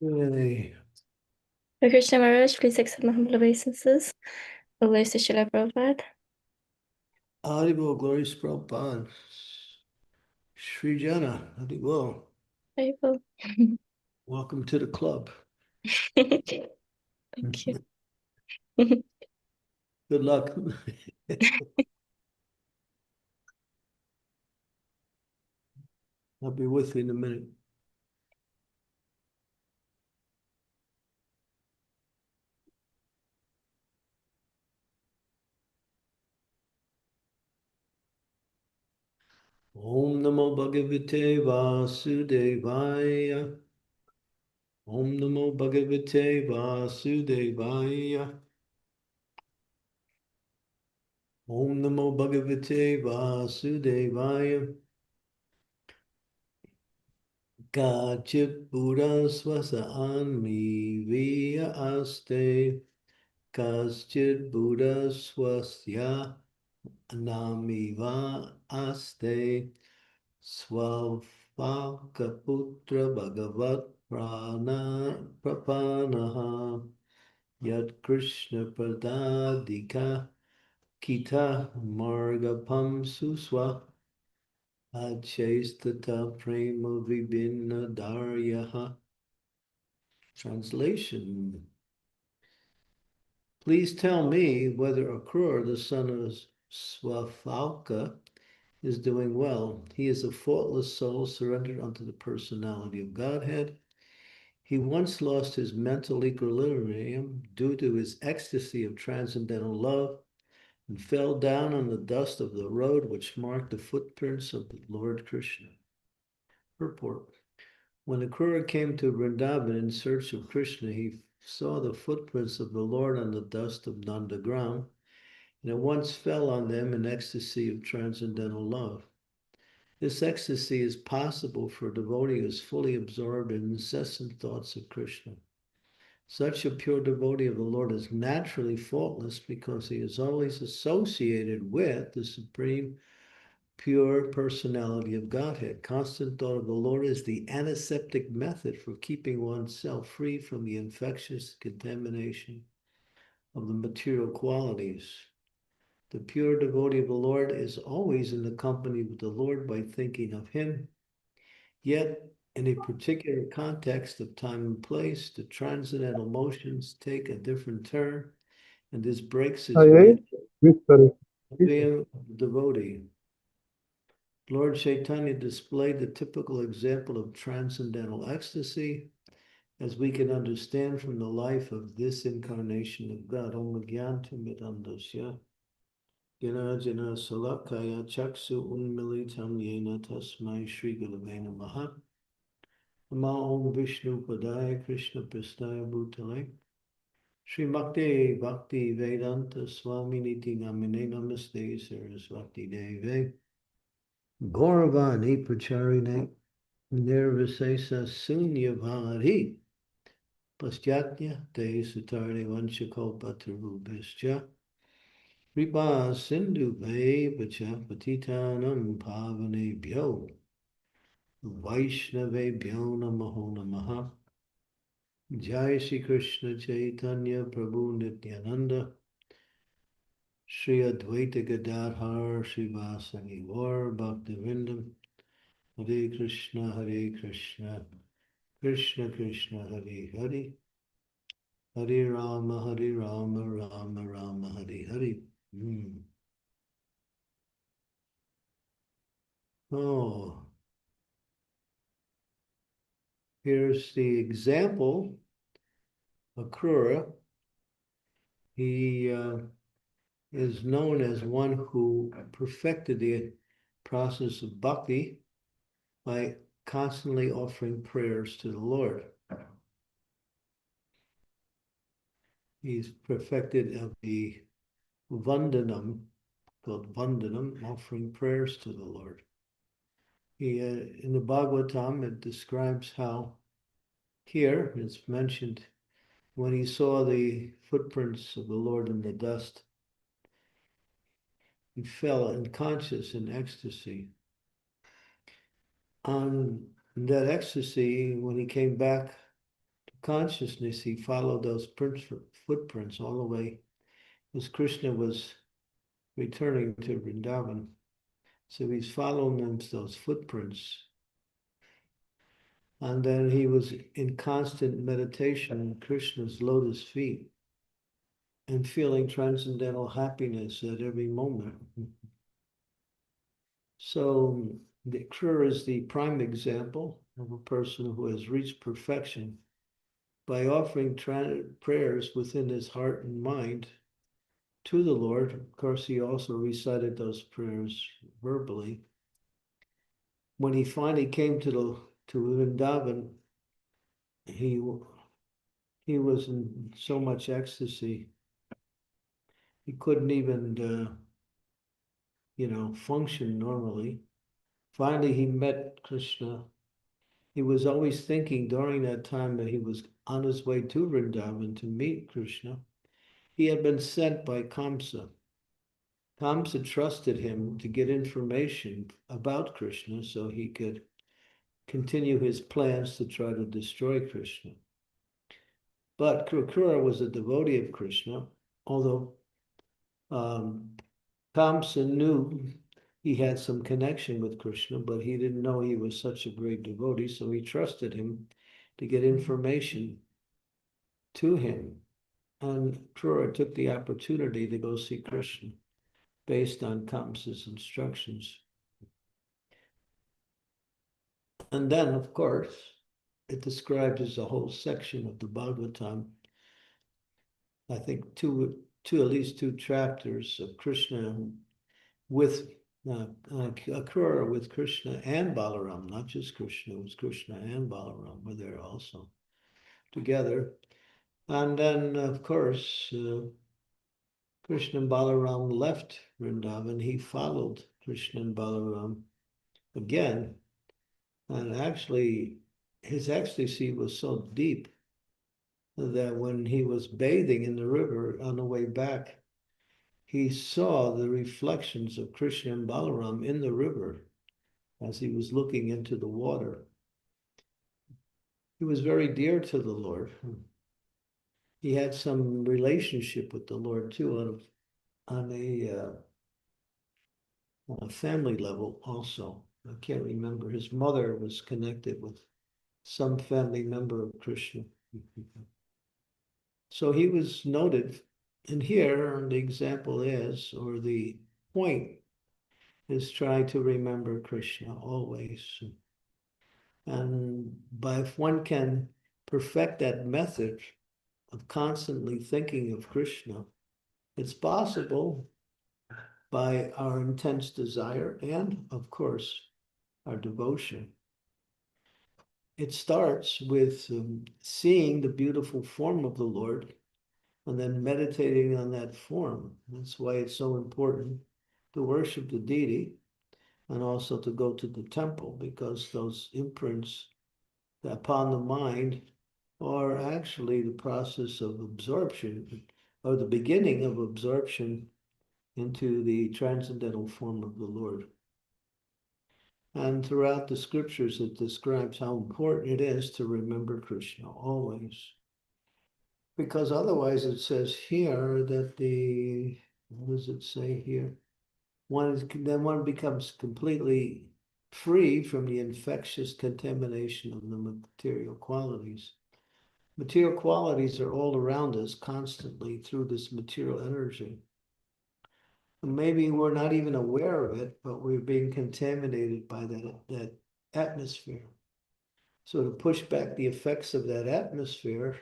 Yay. Hare Krishna Maharaj, please accept my humble obeisances. Glories to Srila Prabhupada. Haribo, glories Prabhupada. Sri Jana, Haribo. Haribo. Welcome to the club. Thank you. Good luck. I'll be with you in a minute. Om Namo Bhagavate Vasudevaya. Om Namo Bhagavate Vasudevaya. Om Namo Bhagavate Vasudevaya. Kachit Buddha Swasa Anmi Via Aste. Kaschid Buddha Swasya Anamiva Aste. Swavakaputra Bhagavat Prapanaha Yat Krishna Pradadika Kita Margapam Suswa Achestata Prema Vibhinna Daryaha. Translation. Please tell me whether Akrura, the son of Swafalka, is doing well. He is a faultless soul surrendered unto the personality of Godhead. He once lost his mental equilibrium due to his ecstasy of transcendental love and fell down on the dust of the road which marked the footprints of the Lord Krishna. Purport. When Akrura came to Vrindavan in search of Krishna, he saw the footprints of the Lord on the dust of Nandagram, and at once fell on them in ecstasy of transcendental love. This ecstasy is possible for a devotee who is fully absorbed in incessant thoughts of Krishna. Such a pure devotee of the Lord is naturally faultless because he is always associated with the Supreme Pure Personality of Godhead. Constant thought of the Lord is the antiseptic method for keeping oneself free from the infectious contamination of the material qualities. The pure devotee of the Lord is always in the company with the Lord by thinking of Him. Yet, in a particular context of time and place, the transcendental motions take a different turn, and this breaks his Hey, mental Victor. being of the devotee. Lord Chaitanya displayed the typical example of transcendental ecstasy, as we can understand from the life of this incarnation of God. Om Gyantamidandasya Jana Jana Salakaya Chaksu Unmilitam Yena Tasmai Shri Gurave Namaha. Nama Om Vishnu Padaya Krishna Prastaya Bhutale Srimakte Bhakti Vedanta Swami Niti Namine Namaste Saraswati Deve Gauravani Pracharine Nirvisesa Sunyavadi Pastyatya Te Sutarne Vanchakopatarubhischa Kripa Sindhu Vacha Patitanam Pavanebhyo Vaishnavebhyo Namaho Namaha Jai Shri Krishna Chaitanya Prabhu Nityananda Shri Advaita Gadadhar Srivasani Gaur Bhaktivinoda Hare Krishna Krishna Krishna Hare Hare Hare Rama Rama Rama Hare Hare. Oh, here's the example. Akrura, he is known as one who perfected the process of bhakti by constantly offering prayers to the Lord. He's perfected of the vandanam, called vandanam, offering prayers to the Lord. He, in the Bhagavatam, it describes how here it's mentioned when he saw the footprints of the Lord in the dust, he fell unconscious in ecstasy. On that ecstasy, when he came back to consciousness, he followed those footprints all the way as Krishna was returning to Vrindavan. So he's following those footprints. And then he was in constant meditation on Krishna's lotus feet and feeling transcendental happiness at every moment. So the Krura is the prime example of a person who has reached perfection by offering prayers within his heart and mind to the Lord. Of course, he also recited those prayers verbally. When he finally came to Vrindavan, he was in so much ecstasy he couldn't even function normally. Finally, he met Krishna. He was always thinking during that time that he was on his way to Vrindavan to meet Krishna. He had been sent by Kamsa. Kamsa trusted him to get information about Krishna so he could continue his plans to try to destroy Krishna. But Krura was a devotee of Krishna, although Kamsa knew he had some connection with Krishna, but he didn't know he was such a great devotee, so he trusted him to get information to him. And Krura took the opportunity to go see Krishna based on Kamsa's instructions. And then, of course, it describes a whole section of the Bhagavatam, I think at least two chapters of Krishna with Krura with Krishna and Balaram, not just Krishna, it was Krishna and Balaram were there also together. And then, of course, Krishna and Balaram left Vrindavan. He followed Krishna and Balaram again. And actually, his ecstasy was so deep that when he was bathing in the river on the way back, he saw the reflections of Krishna and Balaram in the river as he was looking into the water. He was very dear to the Lord. He had some relationship with the Lord too on a family level also. I can't remember. His mother was connected with some family member of Krishna. So he was noted. And here the example is, or the point is try to remember Krishna always. And if one can perfect that method of constantly thinking of Krishna, it's possible by our intense desire and, of course, our devotion. It starts with seeing the beautiful form of the Lord and then meditating on that form. That's why it's so important to worship the deity and also to go to the temple, because those imprints upon the mind are actually the process of absorption, or the beginning of absorption into the transcendental form of the Lord. And throughout the scriptures, it describes how important it is to remember Krishna always. Because otherwise it says here that what does it say here? Then one becomes completely free from the infectious contamination of the material qualities. Material qualities are all around us constantly through this material energy. And maybe we're not even aware of it, but we're being contaminated by that atmosphere. So to push back the effects of that atmosphere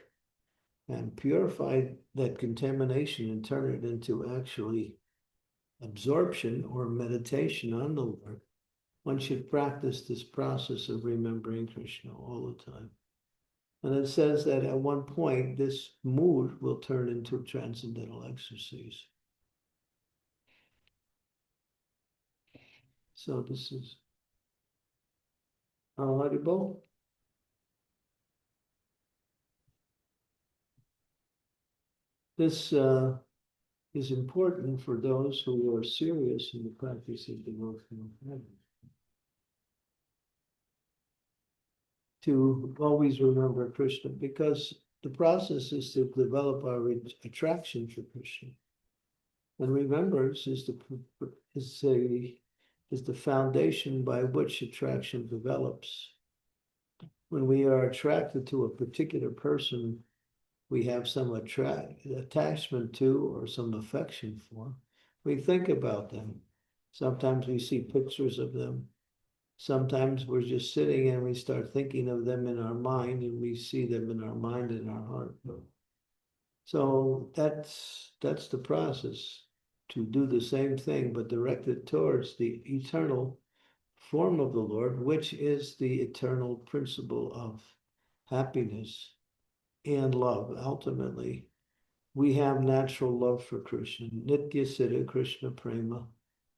and purify that contamination and turn it into actually absorption or meditation on the Lord, one should practice this process of remembering Krishna all the time. And it says that at one point, this mood will turn into transcendental ecstasy. So this is Haribol. This is important for those who are serious in the practice of devotional habits. to always remember Krishna, because the process is to develop our attraction for Krishna. And remembrance is the foundation by which attraction develops. When we are attracted to a particular person we have some attachment to or some affection for, we think about them. Sometimes we see pictures of them. Sometimes we're just sitting and we start thinking of them in our mind, and we see them in our mind and our heart. So that's the process, to do the same thing, but directed towards the eternal form of the Lord, which is the eternal principle of happiness and love. Ultimately, we have natural love for Krishna. Nitya Siddha Krishna Prema,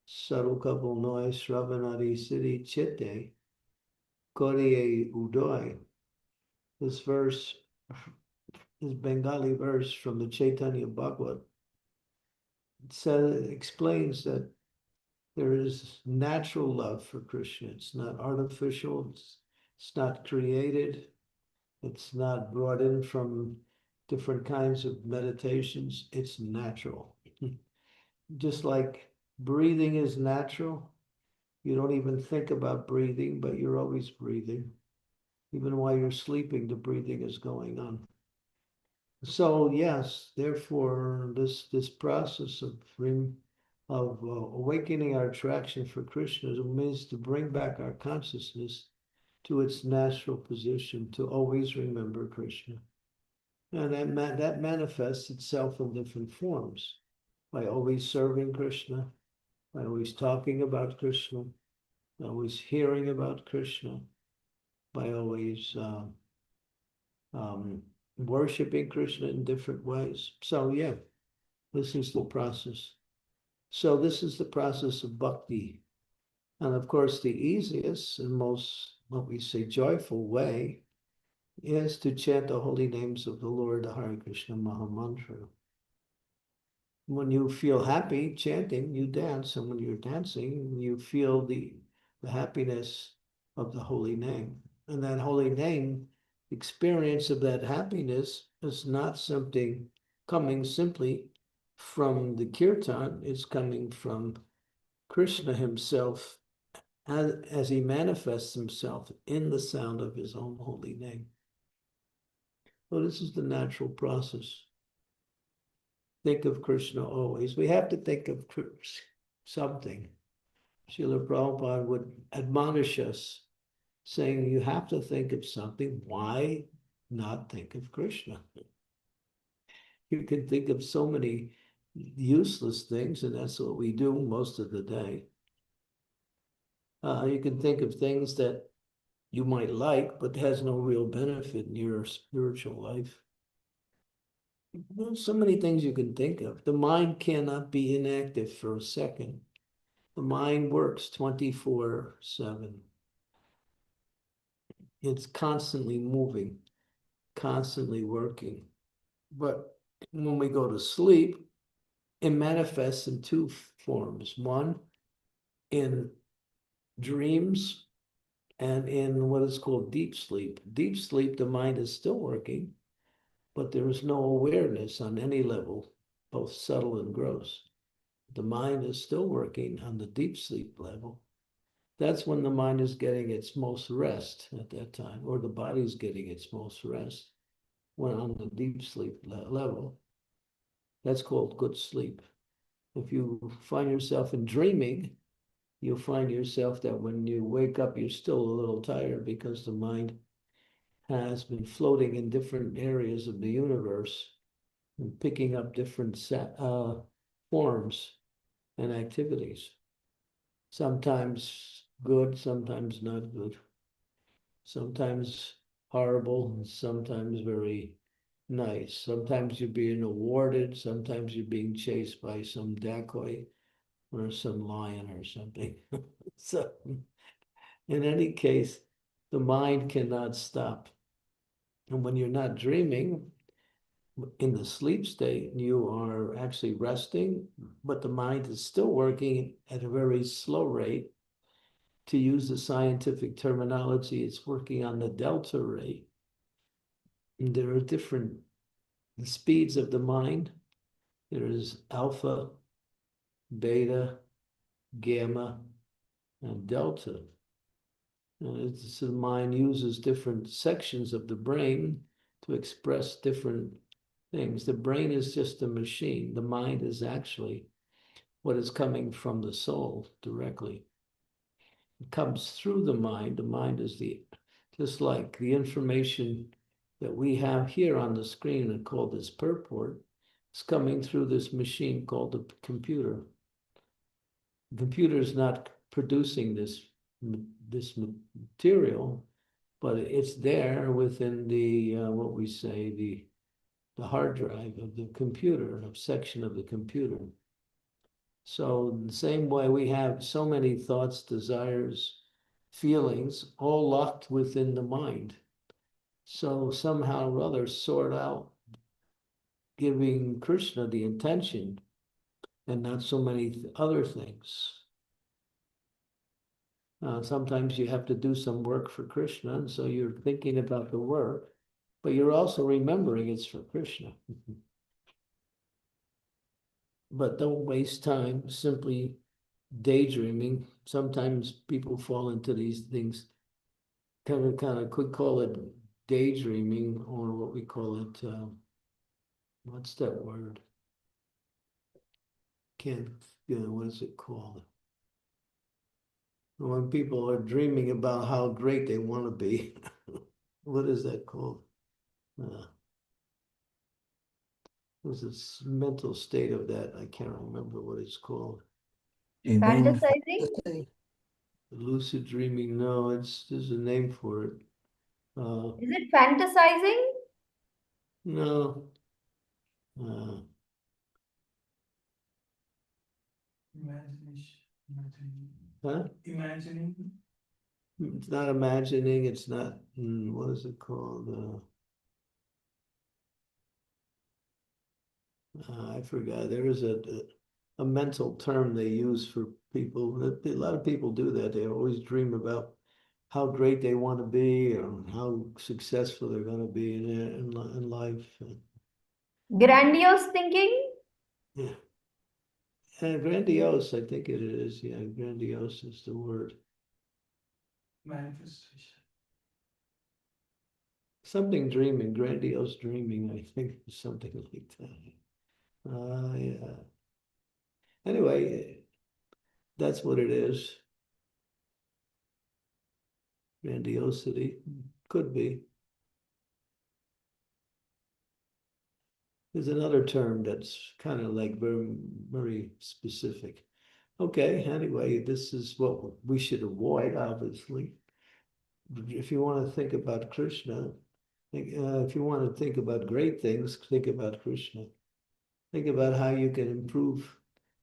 Saruka Volnoy Sravanadi Siddhi Chitte, Koriye Udoy. This verse, this Bengali verse from the Chaitanya Bhagavad, explains that there is natural love for Krishna. It's not artificial, it's not created, it's not brought in from different kinds of meditations. It's natural. Just like breathing is natural, you don't even think about breathing, but you're always breathing. Even while you're sleeping, the breathing is going on. So yes, therefore, this process of awakening our attraction for Krishna means to bring back our consciousness to its natural position, to always remember Krishna. And that manifests itself in different forms, by always serving Krishna, by always talking about Krishna, by always hearing about Krishna, by always worshiping Krishna in different ways. So yeah, this is the process. So this is the process of bhakti. And of course, the easiest and most, what we say, joyful way is to chant the holy names of the Lord, the Hare Krishna Maha Mantra. When you feel happy chanting, you dance. And when you're dancing, you feel the happiness of the holy name. And that holy name, experience of that happiness, is not something coming simply from the kirtan, it's coming from Krishna himself as he manifests himself in the sound of his own holy name. So this is the natural process. Think of Krishna always. We have to think of something. Srila Prabhupada would admonish us, saying, you have to think of something. Why not think of Krishna? You can think of so many useless things, and that's what we do most of the day. You can think of things that you might like, but has no real benefit in your spiritual life. There's so many things you can think of. The mind cannot be inactive for a second. The mind works 24/7. It's constantly moving, constantly working. But when we go to sleep, it manifests in two forms. One, in dreams, and in what is called deep sleep. Deep sleep, the mind is still working, but there is no awareness on any level, both subtle and gross. The mind is still working on the deep sleep level. That's when the mind is getting its most rest at that time, or the body is getting its most rest, when on the deep sleep level. That's called good sleep. If you find yourself in dreaming, you'll find yourself that when you wake up, you're still a little tired, because the mind has been floating in different areas of the universe and picking up different forms and activities. Sometimes good, sometimes not good. Sometimes horrible, sometimes very nice. Sometimes you're being awarded, sometimes you're being chased by some dacoit or some lion or something. So in any case, the mind cannot stop. And when you're not dreaming, in the sleep state, you are actually resting, but the mind is still working at a very slow rate. to use the scientific terminology, it's working on the delta ray. And there are different speeds of the mind. There is alpha, beta, gamma, and delta. The mind uses different sections of the brain to express different things. The brain is just a machine. The mind is actually what is coming from the soul directly. It comes through the mind. The mind is just like the information that we have here on the screen and called this purport. It's coming through this machine called the computer. The computer is not producing this material, but it's there within the what we say the hard drive of the computer, a section of the computer. So the same way we have so many thoughts, desires, feelings, all locked within the mind. So somehow or other sort out giving Krishna the intention and not so many other things. Sometimes you have to do some work for Krishna, and so you're thinking about the work, but you're also remembering it's for Krishna. But don't waste time simply daydreaming. Sometimes people fall into these things, kind of could call it daydreaming, or what we call it, what's that word? What is it called? When people are dreaming about how great they want to be. What is that called? There's this mental state of that. I can't remember what it's called. Fantasizing? Lucid dreaming. No, there's a name for it. Is it fantasizing? No. Huh? Imagining. It's not imagining. It's not. What is it called? I forgot. There is a mental term they use for people. A lot of people do that. They always dream about how great they want to be or how successful they're going to be in life. Grandiose thinking? Yeah. Grandiose, I think it is. Yeah, grandiose is the word. Manifestation. Something dreaming, grandiose dreaming, I think, something like that. Yeah. Anyway, that's what it is. Grandiosity could be. There's another term that's kind of like very, very specific. Okay, anyway, this is what we should avoid, obviously. If you want to think about Krishna, if you want to think about great things, think about Krishna. Think about how you can improve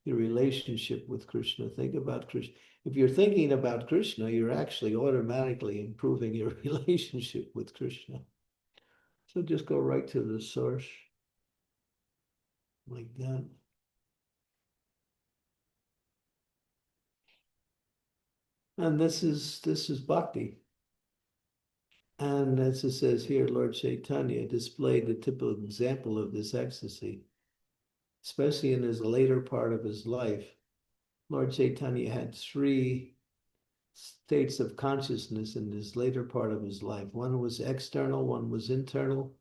your relationship with Krishna. Think about Krishna. If you're thinking about Krishna, you're actually automatically improving your relationship with Krishna. So just go right to the source, like that. And this is bhakti. And as it says here, Lord Chaitanya displayed the typical example of this ecstasy, especially in his later part of his life. Lord Chaitanya had three states of consciousness in this later part of his life. One was external, one was internal,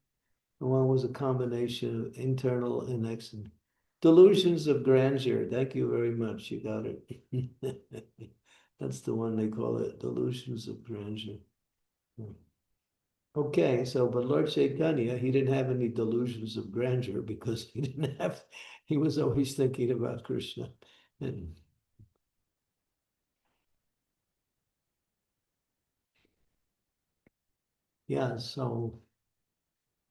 and one was a combination of internal and external. Delusions of grandeur. Thank you very much. You got it. That's the one they call it, delusions of grandeur. Okay, so but Lord Chaitanya, he didn't have any delusions of grandeur because he was always thinking about Krishna. And yeah, so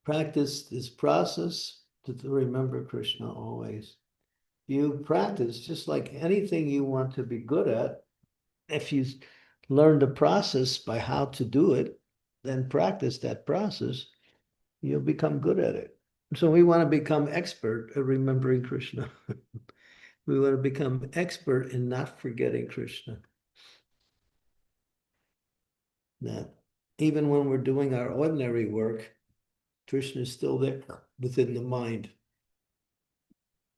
practice this process to remember Krishna always. You practice just like anything you want to be good at. If you learn the process by how to do it, then practice that process, you'll become good at it. So we want to become expert at remembering Krishna. We want to become expert in not forgetting Krishna. that even when we're doing our ordinary work, Krishna is still there within the mind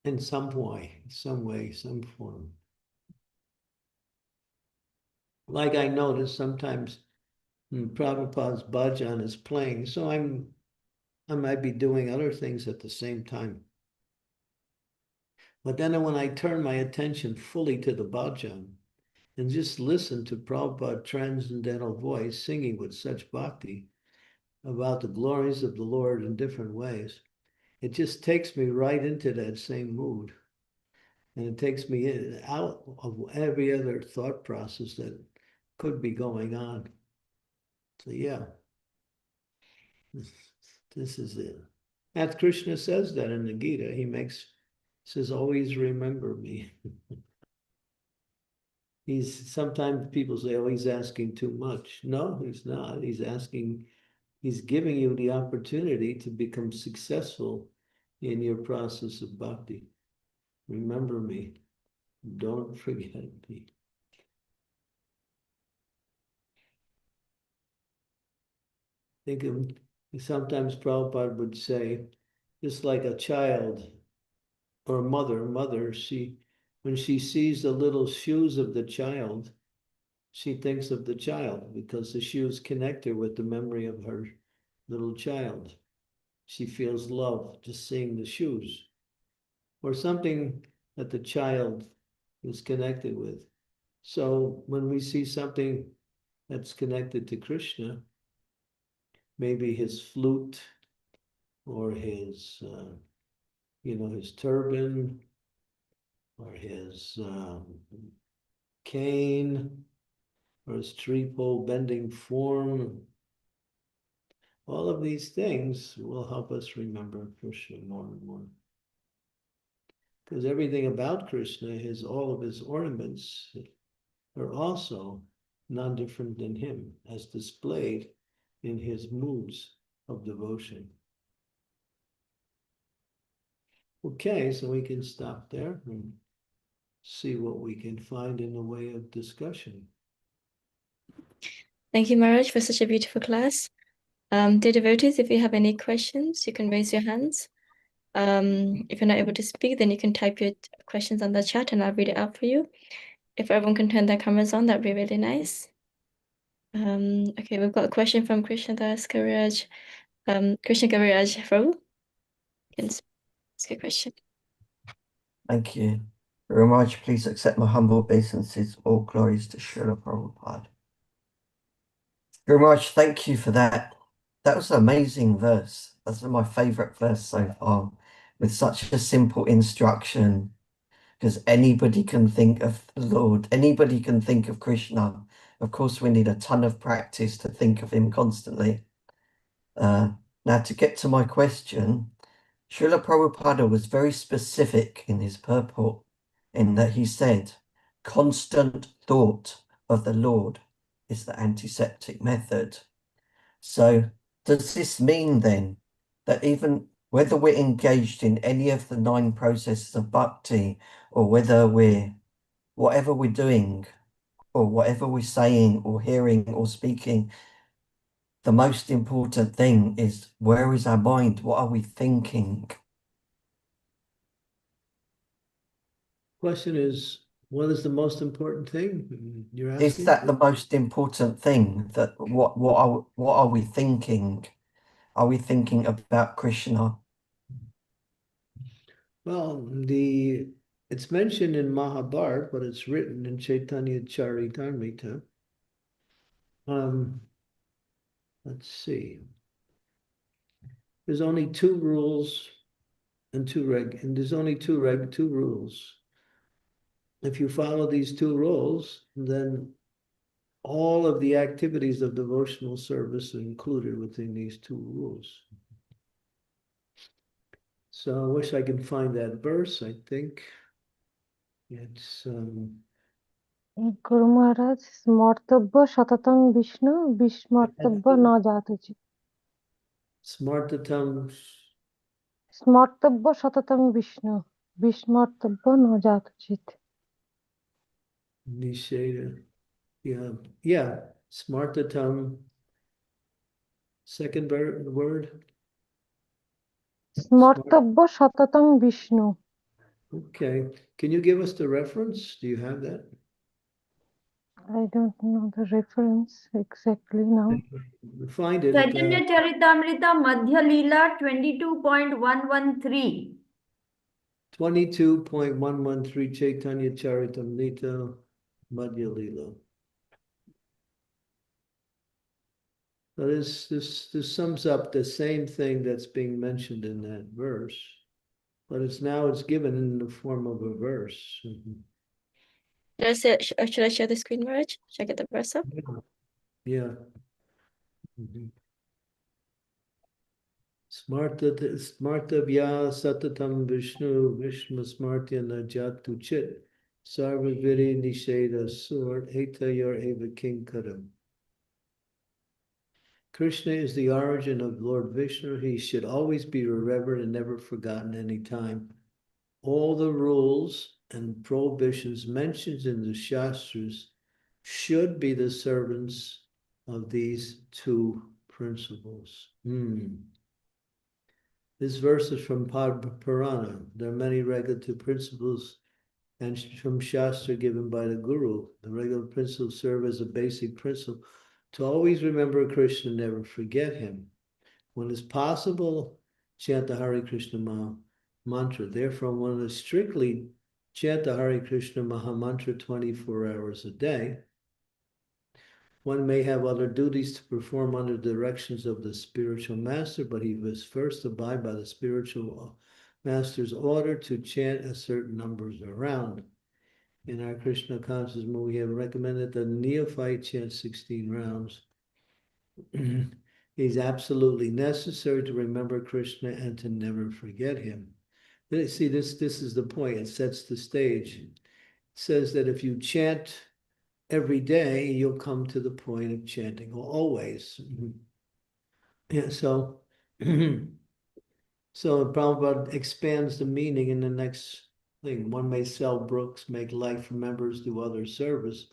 in some way, some form. Like I notice sometimes Prabhupada's bhajan is playing, so I might be doing other things at the same time. But then when I turn my attention fully to the bhajan and just listen to Prabhupada's transcendental voice singing with such bhakti about the glories of the Lord in different ways, it just takes me right into that same mood. And it takes me out of every other thought process that could be going on. So yeah, this is it. As Krishna says that in the Gita, says, always remember me. Sometimes people say, oh, he's asking too much. No, he's not. He's giving you the opportunity to become successful in your process of bhakti. Remember me. Don't forget me. Think of sometimes Prabhupada would say, just like a child or a mother, when she sees the little shoes of the child, she thinks of the child because the shoes connect her with the memory of her little child. She feels love just seeing the shoes or something that the child is connected with. So when we see something that's connected to Krishna, maybe his flute or his turban or his cane or his tree-pole bending form. All of these things will help us remember Krishna more and more. Because everything about Krishna, all of his ornaments are also non-different than him, as displayed in his moods of devotion. Okay, so we can stop there and see what we can find in the way of discussion. Thank you, Maharaj, for such a beautiful class. Dear devotees, if you have any questions, you can raise your hands. If you're not able to speak, then you can type your questions on the chat and I'll read it out for you. If everyone can turn their cameras on, that'd be really nice. Okay, we've got a question from Krishna Das Kaviraj. Krishna Kaviraj, Prabhu, you can ask a question. Thank you. Ramaj, please accept my humble obeisances. All glories to Srila Prabhupada. Ramaj, thank you for that. That was an amazing verse. That's my favorite verse so far, with such a simple instruction, because anybody can think of the Lord, anybody can think of Krishna. Of course, we need a ton of practice to think of him constantly. Now, to get to my question, Srila Prabhupada was very specific in his purport, in that he said, constant thought of the Lord is the antiseptic method. So does this mean then that even whether we're engaged in any of the 9 processes of bhakti, or whether whatever we're doing, or whatever we're saying or hearing or speaking, the most important thing is, where is our mind? What are we thinking? Question is, what is the most important thing you're asking? Is that the most important thing? That what are we thinking? Are we thinking about Krishna? Well, it's mentioned in Mahabharata, but it's written in Chaitanya Charitamrita. Let's see. There's only 2 rules and there's only two rules. If you follow these 2 rules, then all of the activities of devotional service are included within these 2 rules. So I wish I could find that verse. I think it's Guru Maharaj, Smartabha Shatatam Vishnu, Vishmartabha na Jatuchi. Smartatam Smartabha Shatatam Vishnu, Vishmartabha na Jatuchit. Nisheda. Yeah. Smartatam. Second word. স্মর্তব্য সততং Vishnu. Okay. Can you give us the reference? Do you have that? I don't know the reference exactly now. Find it. Chaitanya Charitamrita Madhya Leela 22.113. 22.113 Chaitanya Charitamrita Madhya Leela. So this sums up the same thing that's being mentioned in that verse, but it's given in the form of a verse. Should I share the screen, Raj? Should I get the verse up? Yeah. Smartabhya satatam Vishnu Vishma smartya najatu chit sarvaviri nisheda sur etayor eva kinkaram. Krishna is the origin of Lord Vishnu. He should always be revered and never forgotten any time. All the rules and prohibitions mentioned in the Shastras should be the servants of these two principles. This verse is from Purana. There are many regulative principles and from Shastra given by the Guru. The regular principles serve as a basic principle to always remember Krishna and never forget him. When it's possible, chant the Hare Krishna mantra. Therefore, one is strictly chant the Hare Krishna Maha Mantra 24 hours a day. One may have other duties to perform under the directions of the spiritual master, but he must first abide by the spiritual master's order to chant a certain numbers around. In our Krishna consciousness movement, we have recommended that neophyte chant 16 rounds. It is absolutely necessary to remember Krishna and to never forget him. See, this is the point. It sets the stage. It says that if you chant every day, you'll come to the point of chanting always. Yeah, so Prabhupada expands the meaning in the next thing. One may sell books, make life for members, do other service.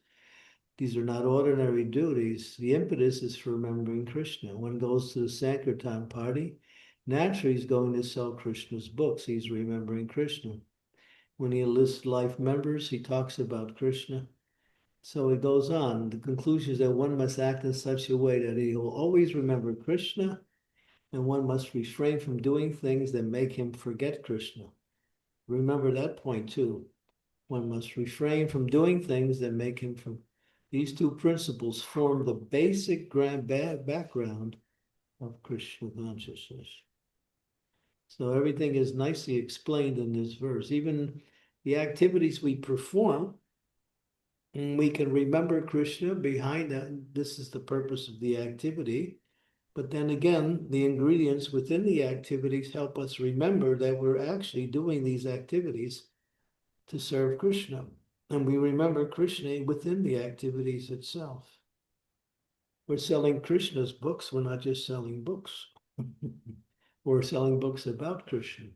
These are not ordinary duties. The impetus is for remembering Krishna. One goes to the Sankirtan party, naturally he's going to sell Krishna's books. He's remembering Krishna. When he lists life members, he talks about Krishna. So it goes on. The conclusion is that one must act in such a way that he will always remember Krishna, and one must refrain from doing things that make him forget Krishna. Remember that point too. One must refrain from doing things that make him from. These two principles form the basic background of Krishna consciousness. So everything is nicely explained in this verse. Even the activities we perform, and we can remember Krishna behind that. This is the purpose of the activity. But then again, the ingredients within the activities help us remember that we're actually doing these activities to serve Krishna. And we remember Krishna within the activities itself. We're selling Krishna's books. We're not just selling books. We're selling books about Krishna.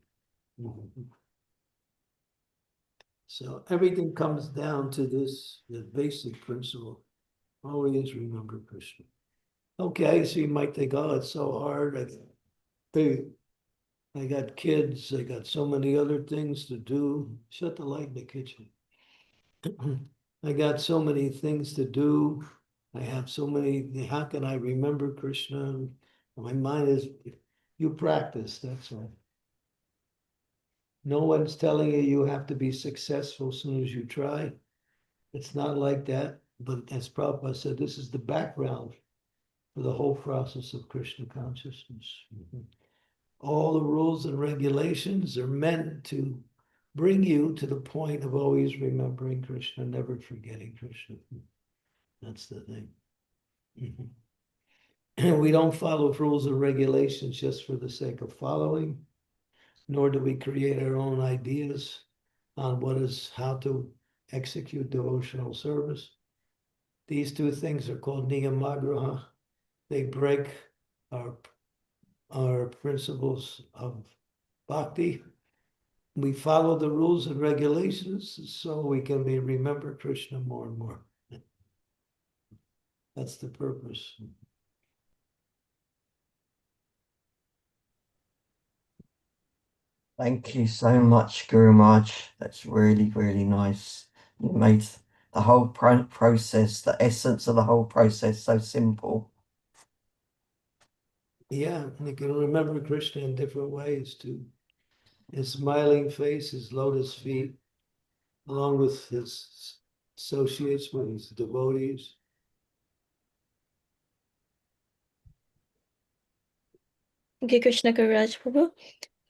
So everything comes down to this, the basic principle. Always remember Krishna. Okay, so you might think, oh, it's so hard. I got kids. I got so many other things to do. Shut the light in the kitchen. I got so many things to do. I have so many, how can I remember Krishna? My mind is, you practice, that's all. No one's telling you you have to be successful as soon as you try. It's not like that, but as Prabhupada said, this is the background for the whole process of Krishna consciousness. All the rules and regulations are meant to bring you to the point of always remembering Krishna, never forgetting Krishna. That's the thing. We don't follow rules and regulations just for the sake of following, nor do we create our own ideas on how to execute devotional service. These two things are called niyamagraha. They break our principles of bhakti. We follow the rules and regulations so we can remember Krishna more and more. That's the purpose. Thank you so much, Guru Maharaj. That's really, really nice. You made the whole process, the essence of the whole process, so simple. Yeah, and you can remember Krishna in different ways too. His smiling face, his lotus feet, along with his associates, with his devotees. Okay, Krishna Kaviraj Prabhu.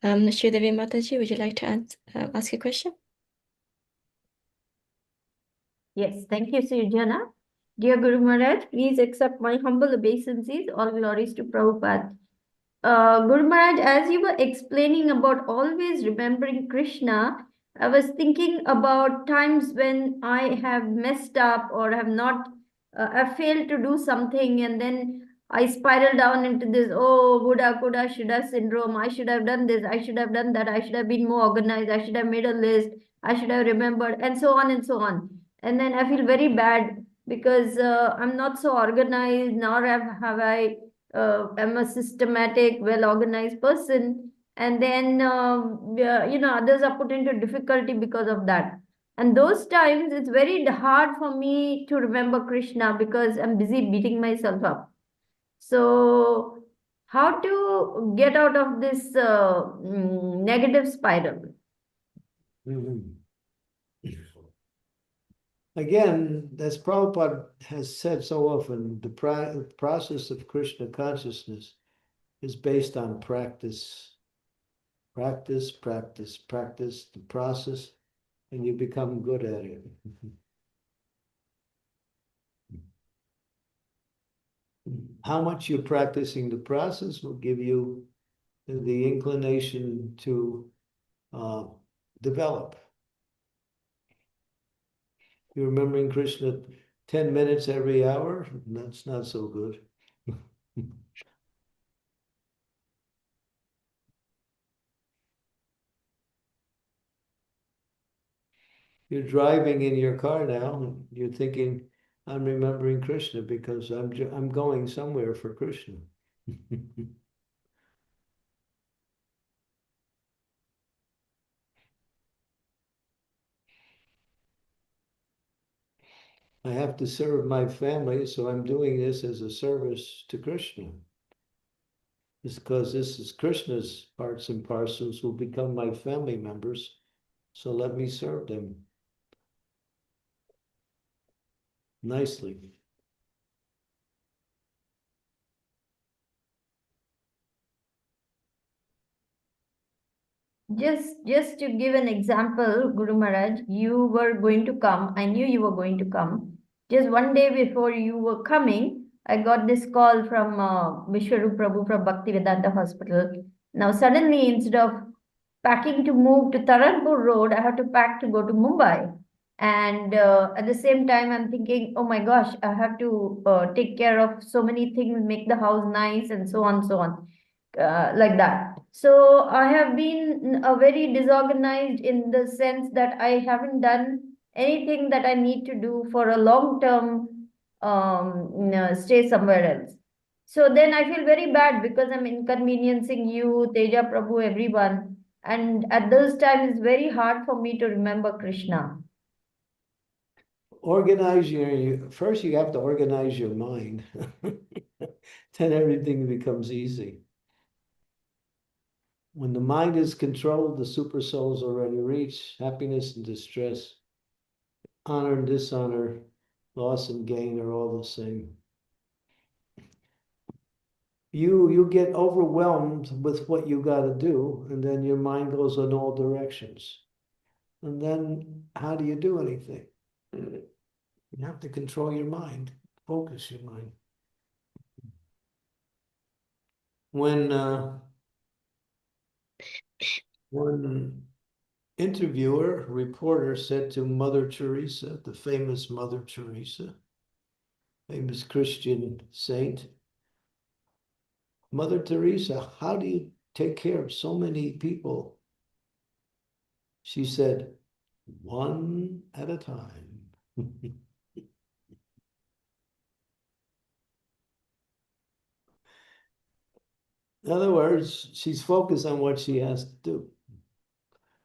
Sridevi Mataji, would you like to ask a question? Yes, thank you, Srijana. Dear Guru Maharaj, please accept my humble obeisances. All glories to Prabhupada. Guru Maharaj, as you were explaining about always remembering Krishna, I was thinking about times when I have messed up or have not, I failed to do something, and then I spiral down into this, oh, woulda, coulda, shoulda syndrome. I should have done this, I should have done that, I should have been more organized, I should have made a list, I should have remembered, and so on and so on. And then I feel very bad because I'm not so organized, nor have I am a systematic, well organized person. And then, others are put into difficulty because of that. And those times, it's very hard for me to remember Krishna because I'm busy beating myself up. So, how to get out of this negative spiral? Mhm. Again, as Prabhupada has said so often, the process of Krishna consciousness is based on practice. Practice, practice, practice the process, and you become good at it. How much you're practicing the process will give you the inclination to develop. You're remembering Krishna 10 minutes every hour? That's not so good. You're driving in your car now, and you're thinking, I'm remembering Krishna because I'm going somewhere for Krishna. I have to serve my family, so I'm doing this as a service to Krishna. It's because this is Krishna's parts and parcels who become my family members, so let me serve them nicely. Just to give an example, Guru Maharaj, you were going to come. I knew you were going to come. Just one day before you were coming, I got this call from Vishwarup Prabhu from Bhaktivedanta Hospital. Now suddenly, instead of packing to move to Taranpur Road, I have to pack to go to Mumbai. And at the same time, I'm thinking, oh my gosh, I have to take care of so many things, make the house nice, and so on, so on, like that. So I have been very disorganized in the sense that I haven't done anything that I need to do for a long term stay somewhere else. So then I feel very bad because I'm inconveniencing you, Teja Prabhu, everyone. And at those times, it's very hard for me to remember Krishna. Organize first you have to organize your mind. Then everything becomes easy. When the mind is controlled, the super souls already reach happiness and distress, honor and dishonor, loss and gain are all the same. You get overwhelmed with what you got to do, and then your mind goes in all directions. And then how do you do anything? You have to control your mind, focus your mind. When one interviewer, reporter said to Mother Teresa, the famous Mother Teresa, famous Christian saint, Mother Teresa, how do you take care of so many people? She said, one at a time. In other words, she's focused on what she has to do.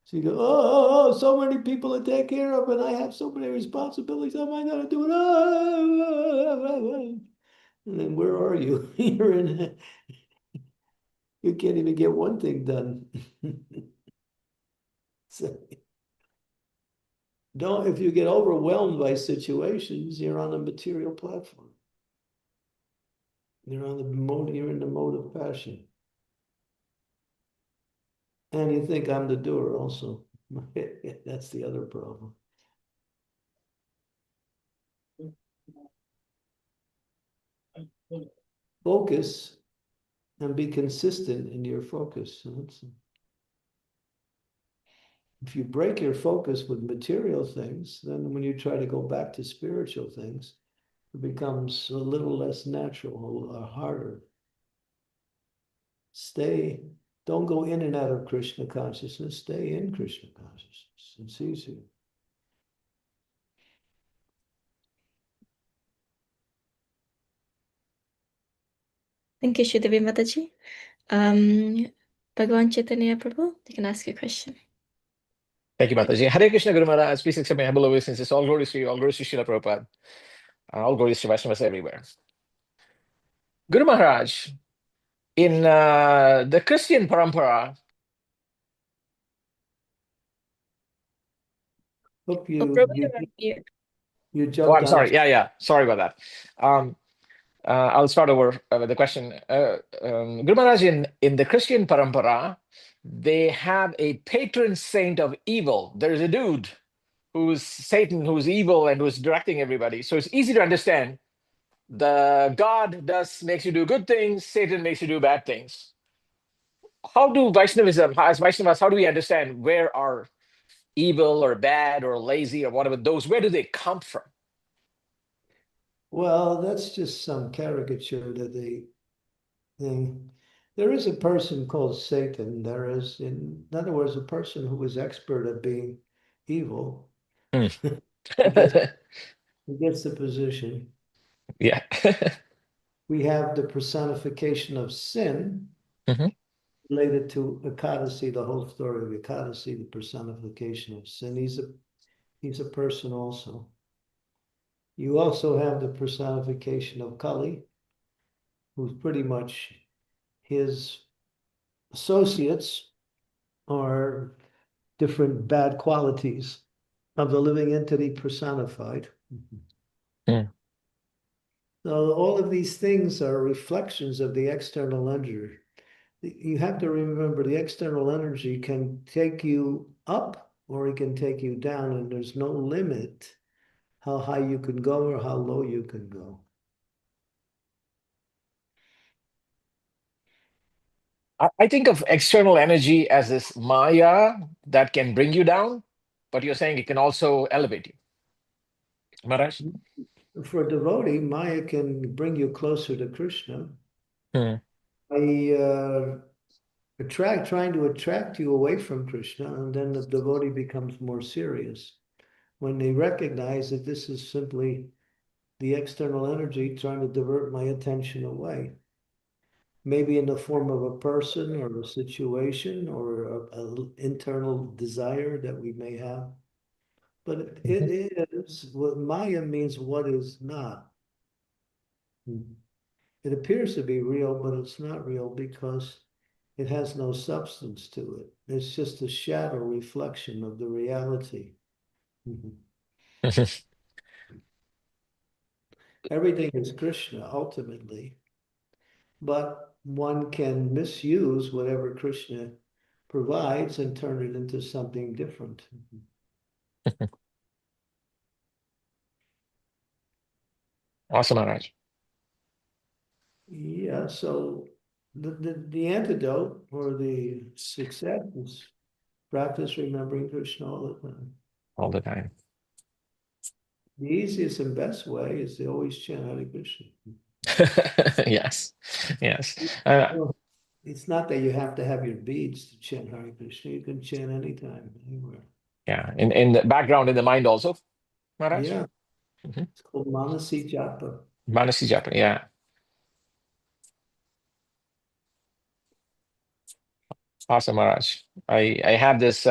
She goes, oh, so many people to take care of, and I have so many responsibilities. How am I going to do it? And then where are you? You're in. You can't even get one thing done. So, if you get overwhelmed by situations, you're on a material platform. You're in the mode of passion. And you think I'm the doer also. That's the other problem. Focus and be consistent in your focus. If you break your focus with material things, then when you try to go back to spiritual things, it becomes a little less natural or harder. Don't go in and out of Krishna consciousness, stay in Krishna consciousness. It's easier. Thank you, Shudevi Mataji. Bhagavan Chaitanya Prabhu, you can ask your question. Thank you, Mataji. Hare Krishna, Guru Maharaj. Please accept my humble obeisances. All glories to you, all glories to Srila Prabhupada, all glories to Vaishnavas everywhere. Guru Maharaj, in the Christian parampara, Hope Prabhu, you're on mute. you oh, jumped I'm on. sorry. Yeah. Sorry about that. I'll start over with the question. Guru Maharaj, in the Christian parampara, they have a patron saint of evil. There's a dude who's Satan, who's evil and who's directing everybody. So it's easy to understand. The God makes you do good things, Satan makes you do bad things. How do Vaishnavism, as Vaishnavas, how do we understand where are evil or bad or lazy or whatever where do they come from? Well, that's just some caricature that there is a person called Satan. There is, in other words, a person who is expert at being evil. Hmm. He gets the position. Yeah. We have the personification of sin Mhm. related to Ekadasi, the whole story of Ekadasi, the personification of sin. He's a person also. You also have the personification of Kali, who's pretty much his associates are different bad qualities of the living entity personified. Mm. So all of these things are reflections of the external energy. You have to remember the external energy can take you up or it can take you down, and there's no limit how high you can go or how low you can go. I think of external energy as this Maya that can bring you down, but you're saying it can also elevate you. Maharaj? For a devotee, Maya can bring you closer to Krishna. Hmm. Trying to attract you away from Krishna, and then the devotee becomes more serious when they recognize that this is simply the external energy trying to divert my attention away, maybe in the form of a person or a situation or an internal desire that we may have. But it is what Maya means, what is not. It appears to be real, but it's not real because it has no substance to it. It's just a shadow reflection of the reality. Everything is Krishna ultimately, but one can misuse whatever Krishna provides and turn it into something different. Awesome, Maharaj. Yeah, so the antidote or the success is practice remembering Krishna all the time. All the time. The easiest and best way is to always chant Hare Krishna. Yes. Well, it's not that you have to have your beads to chant Hare Krishna. You can chant anytime, anywhere. Yeah. In the background, in the mind also, Maharaj? Yeah. Mhm. It's called Manasi Japa. Manasi Japa, yeah. Awesome, Maharaj. I have this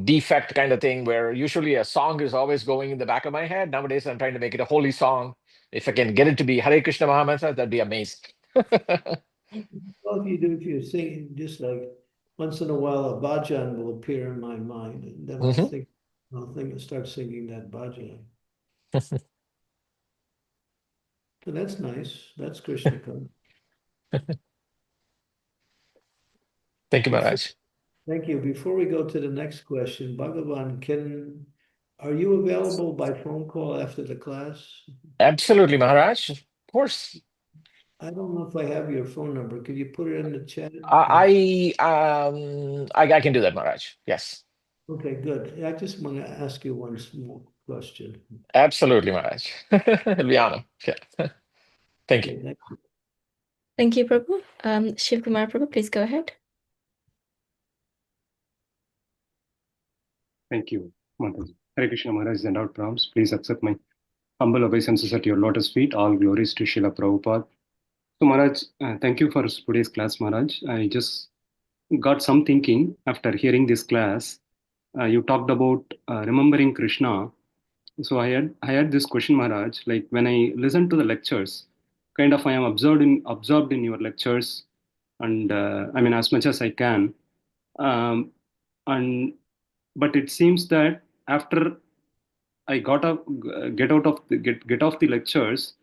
defect kind of thing where usually a song is always going in the back of my head. Nowadays, I'm trying to make it a holy song. If I can get it to be Hare Krishna Mahamantra, that'd be amazing. Well, if you sing, just like once in a while, a bhajan will appear in my mind, and then I'll start singing that bhajan. So that's nice. That's Krishna consciousness. Thank you, Maharaj. Thank you. Before we go to the next question, Bhagavan, are you available by phone call after the class? Absolutely, Maharaj. Of course. I don't know if I have your phone number. Could you put it in the chat? I can do that, Maharaj. Yes. Okay, good. I just want to ask you one small question. Absolutely, Maharaj. It'll be honor. Yeah. Thank you. Okay, thank you. Thank you, Prabhu. Shiv Kumar Prabhu, please go ahead. Thank you, Mataji. Hare Krishna Maharaj and out prompts. Please accept my humble obeisances at your lotus feet. All glories to Srila Prabhupada. So Maharaj, thank you for today's class, Maharaj. I just got some thinking after hearing this class. You talked about remembering Krishna. So I had this question, Maharaj. Like when I listen to the lectures, kind of I am absorbed in your lectures, and I mean as much as I can. And but it seems that after I get off the lectures,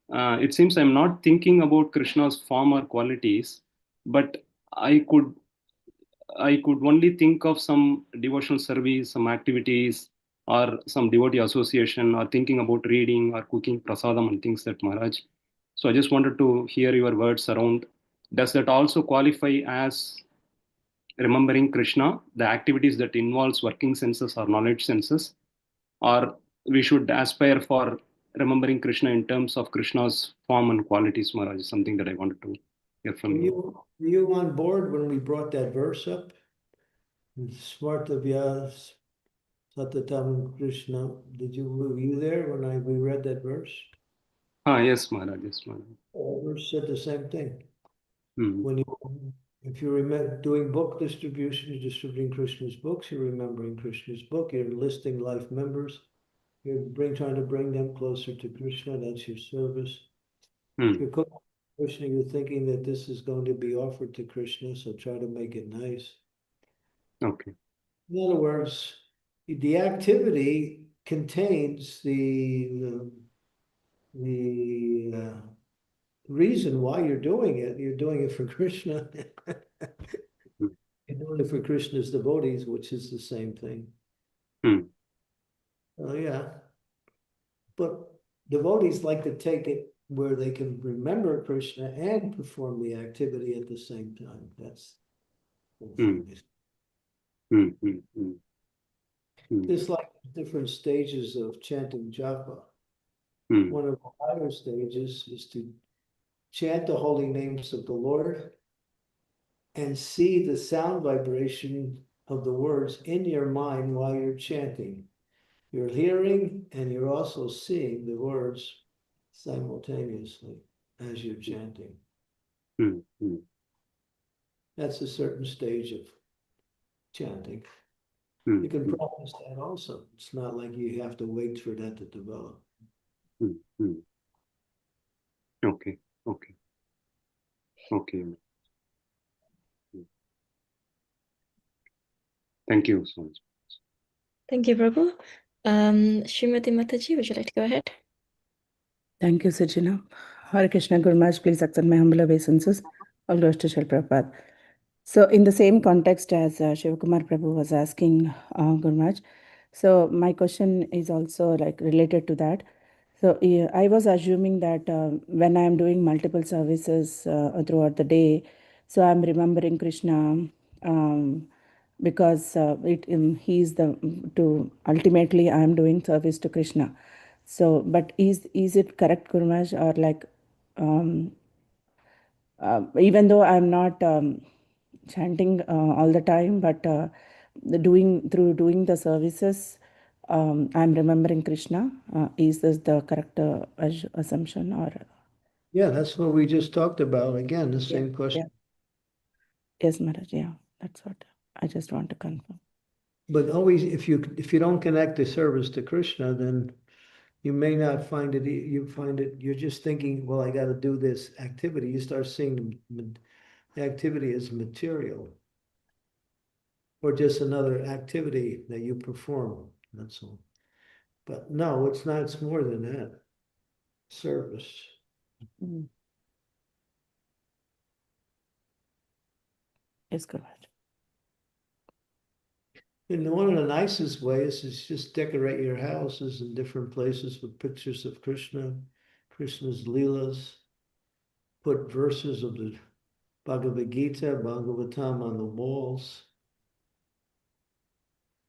it seems I'm not thinking about Krishna's form or qualities, but I could I could only think of some devotional service, some activities, or some devotee association, or thinking about reading or cooking prasadam and things that Maharaj. So I just wanted to hear your words around. Does that also qualify as remembering Krishna, the activities that involves working senses or knowledge senses, or we should aspire for remembering Krishna in terms of Krishna's form and qualities, Maharaj, is something that I wanted to hear from you. Were you on board when we brought that verse up? Smartavya Satatam Krishna. Were you there when we read that verse? Yes, Maharaj, yes, Maharaj. That verse said the same thing. Hmm. If you remember doing book distribution, you're distributing Krishna's books, you're remembering Krishna's book, you're listing life members, you're trying to bring them closer to Krishna, that's your service. If you're cooking Krishna, you're thinking that this is going to be offered to Krishna, so try to make it nice. Okay. In other words, the activity contains the reason why you're doing it. You're doing it for Krishna. You're doing it for Krishna's devotees, which is the same thing. Yeah. But devotees like to take it where they can remember Krishna and perform the activity at the same time. That's There's like different stages of chanting japa. One of the higher stages is to chant the holy names of the Lord and see the sound vibration of the words in your mind while you're chanting. You're hearing and you're also seeing the words simultaneously as you're chanting. That's a certain stage of chanting. You can practice that also. It's not like you have to wait for that to develop. Okay. Thank you so much. Thank you, Prabhu. Srimati Mataji, would you like to go ahead? Thank you, Sajina. Hare Krishna Guru Maharaj, please accept my humble obeisances. All glories to Srila Prabhupada. So in the same context as Shivakumar Prabhu was asking Guru Maharaj, so my question is also like related to that. So I was assuming that when I am doing multiple services throughout the day, so I'm remembering Krishna because he's ultimately I am doing service to Krishna. So, but is it correct, Guru Maharaj, or like even though I'm not chanting all the time, but doing the services, I'm remembering Krishna. Is this the correct assumption, or? Yeah, that's what we just talked about. Again, the same question. Yes, Maharaj. Yeah. That's what I just want to confirm. But always, if you don't connect the service to Krishna, then you may not find it. You find it. You're just thinking, well, I got to do this activity. You start seeing the activity as material, or just another activity that you perform. That's all. But no, it's not. It's more than that. Service. Mm. Yes, Guruji. And one of the nicest ways is just decorate your houses in different places with pictures of Krishna, Krishna's Leelas. Put verses of the Bhagavad Gita, Bhagavatam on the walls.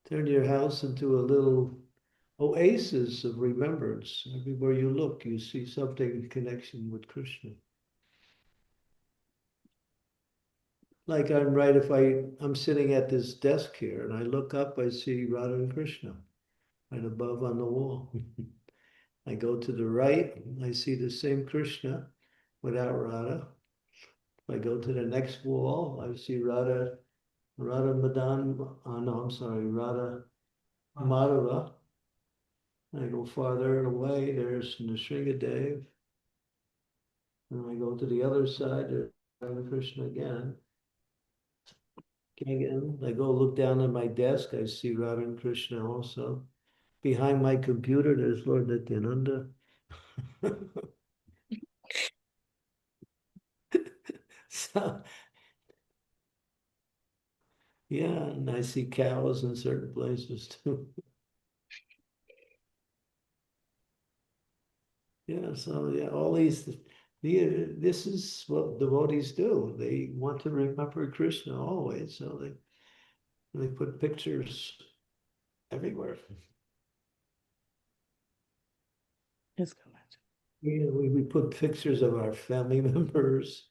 Turn your house into a little oasis of remembrance. Everywhere you look, you see something in connection with Krishna. Like if I'm sitting at this desk here and I look up, I see Radha and Krishna right above on the wall. I go to the right, I see the same Krishna without Radha. If I go to the next wall, I see Radha Madan, no, I'm sorry, Radha Madhava. I go farther away, there's Nrsingadev. And I go to the other side, there's Radha Krishna again. Again, I go look down at my desk, I see Radha and Krishna also. Behind my computer, there's Lord Nityananda. So, yeah, and I see cows in certain places too. Yeah, so yeah, all this is what devotees do. They want to remember Krishna always, so they put pictures everywhere. Yes, Guruji. Yeah, we put pictures of our family members,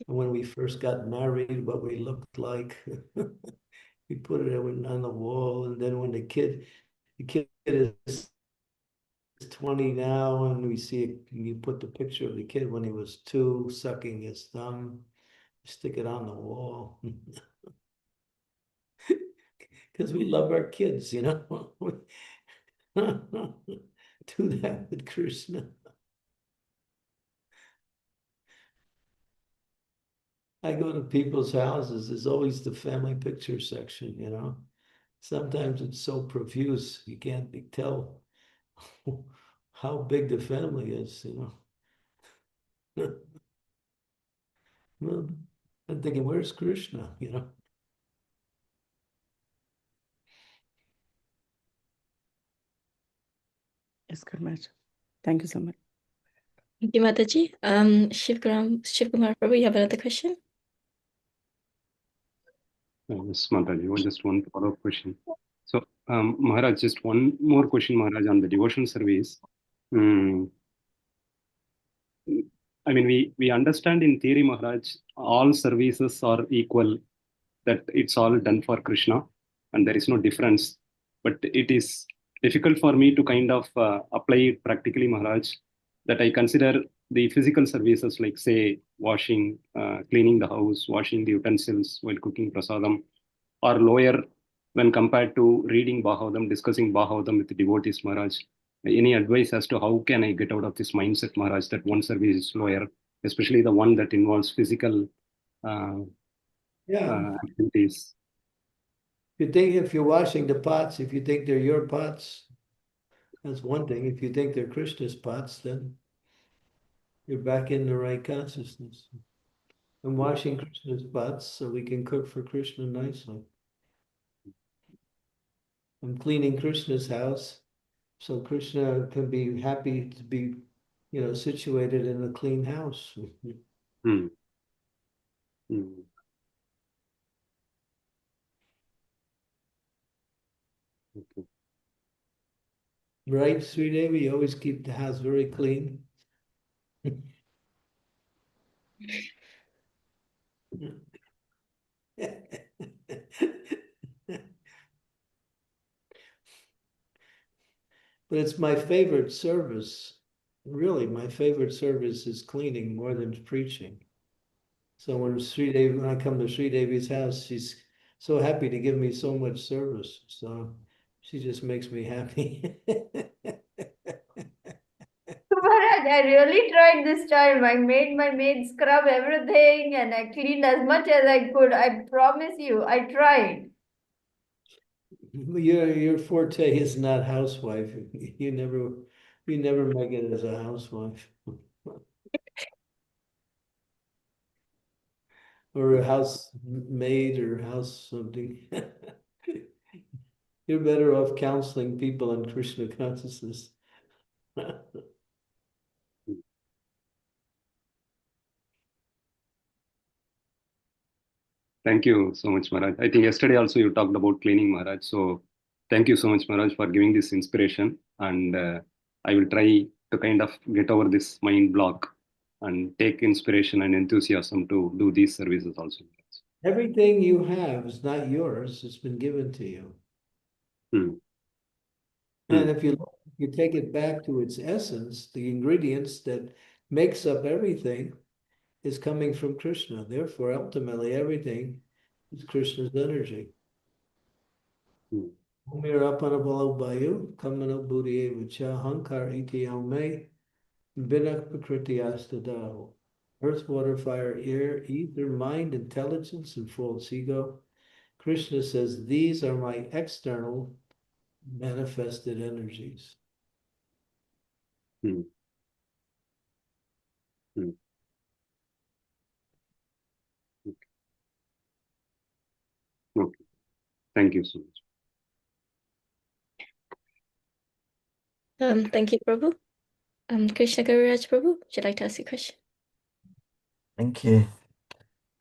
and when we first got married, what we looked like. We put it on the wall, and then when the kid is 20 now, and we see it, you put the picture of the kid when he was 2, sucking his thumb, stick it on the wall. Because we love our kids, you know. Do that with Krishna. I go to people's houses, there's always the family picture section, you know. Sometimes it's so profuse, you can't tell how big the family is, you know. Well, I'm thinking, where's Krishna, you know? Yes, Guruji. Thank you so much. Thank you, Mataji. Shiv Kumar Prabhu, you have another question? Yes, Mataji, just one follow-up question. So, Maharaj, just one more question, Maharaj, on the devotion service. I mean, we understand in theory, Maharaj, all services are equal, that it's all done for Krishna, and there is no difference. But it is difficult for me to kind of apply it practically, Maharaj, that I consider the physical services like, say, washing, cleaning the house, washing the utensils while cooking prasadam, are lower when compared to reading Bhagavatam, discussing Bhagavatam with devotees, Maharaj. Any advice as to how can I get out of this mindset, Maharaj, that one service is lower, especially the one that involves physical activities? If you're washing the pots, if you think they're your pots, that's one thing. If you think they're Krishna's pots, then you're back in the right consciousness. I'm washing Krishna's pots so we can cook for Krishna nicely. I'm cleaning Krishna's house so Krishna can be happy to be, you know, situated in a clean house. Hmm. Hmm. Okay. Right, Sridevi? You always keep the house very clean. But it's my favorite service. Really, my favorite service is cleaning more than preaching. So when I come to Sri Devi's house, so happy to give me so much service. So she just makes me happy. Maharaj, I really tried this time. I made my maid scrub everything and I cleaned as much as I could. I promise you, I tried. Your forte is not housewife. You never make it as a housewife. Or a house maid or house something. You're better off counseling people on Krishna consciousness. Thank you so much, Maharaj. I think yesterday also you talked about cleaning, Maharaj. So thank you so much, Maharaj, for giving this inspiration. And I will try to kind of get over this mind block and take inspiration and enthusiasm to do these services also. Everything you have is not yours, it's been given to you. Hmm. And if you take it back to its essence, the ingredients that makes up everything is coming from Krishna. Therefore, ultimately, everything is Krishna's energy. Umirapanabalabayu, Kamana Buddhi Vacha, Hankar Iti Ame, Binak Prakriti. Earth, water, fire, air, ether, mind, intelligence, and false ego. Krishna says, these are my external manifested energies. Hmm. Hmm. Okay. Thank you so much. Thank you, Prabhu. Krishna Kaviraj Prabhu, would you like to ask a question? Thank you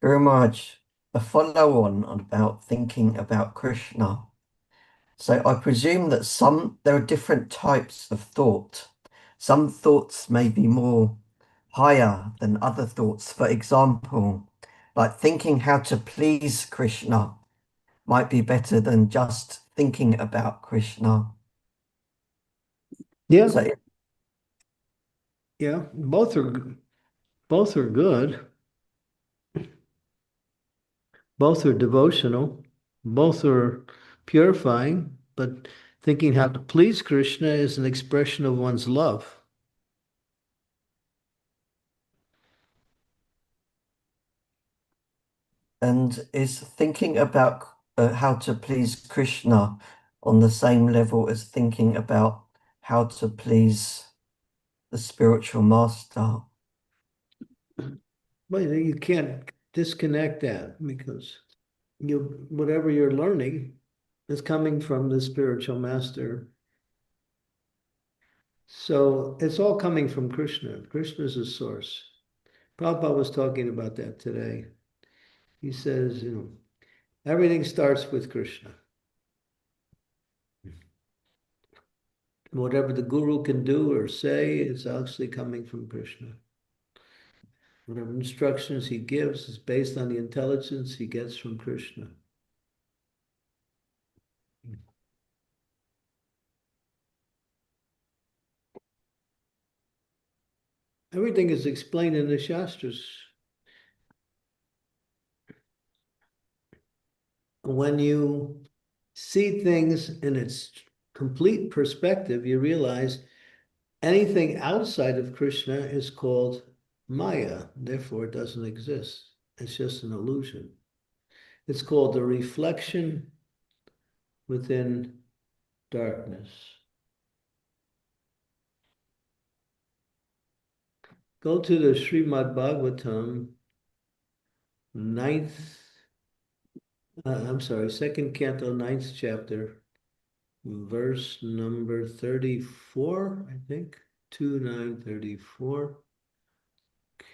very much. A follow-on about thinking about Krishna. So I presume that there are different types of thought. Some thoughts may be more higher than other thoughts. For example, like thinking how to please Krishna might be better than just thinking about Krishna. Yeah. So Yeah, both are good. Both are devotional, both are purifying, but thinking how to please Krishna is an expression of one's love. And is thinking about how to please Krishna on the same level as thinking about how to please the spiritual master? But you can't disconnect that because whatever you're learning is coming from the spiritual master. So it's all coming from Krishna. Krishna is the source. Prabhupada was talking about that today. He says, everything starts with Krishna. Whatever the guru can do or say is actually coming from Krishna. Whatever instructions he gives is based on the intelligence he gets from Krishna. Everything is explained in the Shastras. When you see things in its complete perspective, you realize anything outside of Krishna is called Maya, therefore it doesn't exist. It's just an illusion. It's called the reflection within darkness. Go to the Srimad Bhagavatam, second canto, 9th chapter, verse number 34, I think, 2934.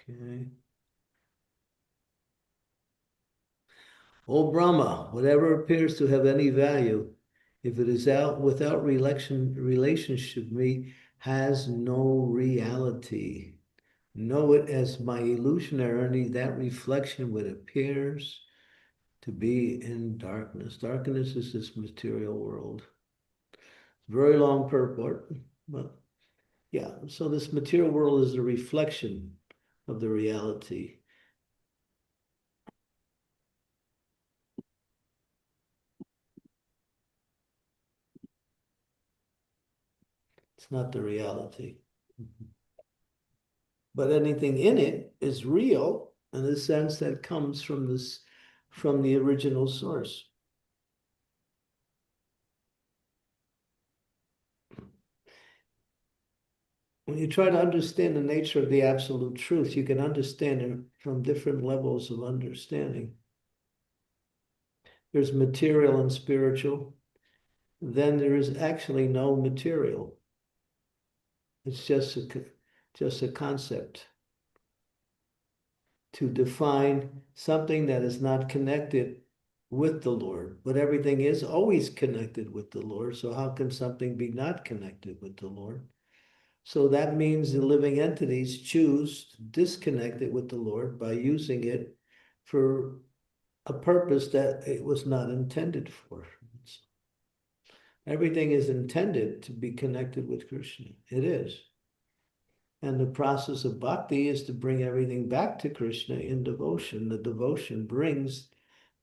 Okay. O Brahma, whatever appears to have any value, if it is out without relationship with me, has no reality. Know it as my illusionary, that reflection what appears to be in darkness. Darkness is this material world. Very long purport, but yeah, so this material world is a reflection of the reality. It's not the reality. But anything in it is real in the sense that comes from the original source. When you try to understand the nature of the absolute truth, you can understand it from different levels of understanding. There's material and spiritual. Then there is actually no material. It's just a concept to define something that is not connected with the Lord. But everything is always connected with the Lord. So how can something be not connected with the Lord? So that means the living entities choose to disconnect it with the Lord by using it for a purpose that it was not intended for. Everything is intended to be connected with Krishna. It is. And the process of bhakti is to bring everything back to Krishna in devotion. The devotion brings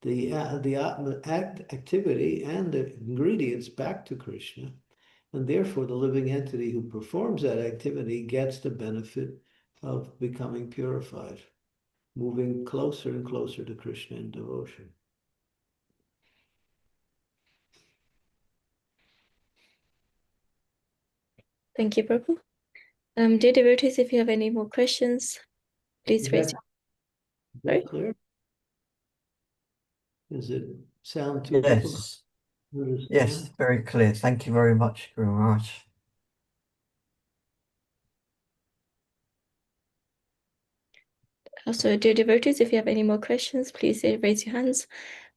the activity and the ingredients back to Krishna. And therefore, the living entity who performs that activity gets the benefit of becoming purified, moving closer and closer to Krishna in devotion. Thank you, Prabhu. Dear devotees, if you have any more questions, please Is raise that, your is that clear? Does it sound too difficult Yes. to understand? Yes, very clear. Thank you very much, Guru Maharaj. Also, dear devotees, if you have any more questions, please raise your hands.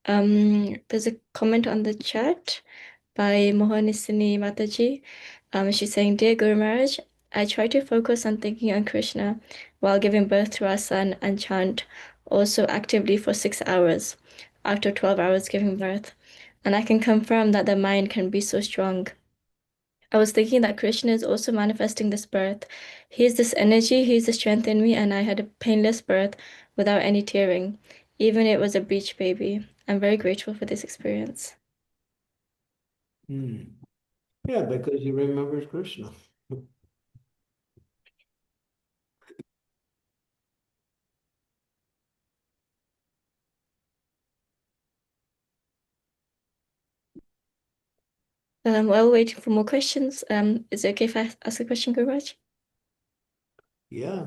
There's a comment on the chat by Mohanisini Mataji. She's saying, Dear Guru Maharaj, I try to focus on thinking on Krishna while giving birth to our son and chant also actively for 6 hours after 12 hours giving birth. And I can confirm that the mind can be so strong. I was thinking that Krishna is also manifesting this birth. He is this energy, he is the strength in me, and I had a painless birth without any tearing. Even it was a breech baby. I'm very grateful for this experience. Yeah, because you remember Krishna. While waiting for more questions, is it okay if I ask a question, Guraj? Yeah.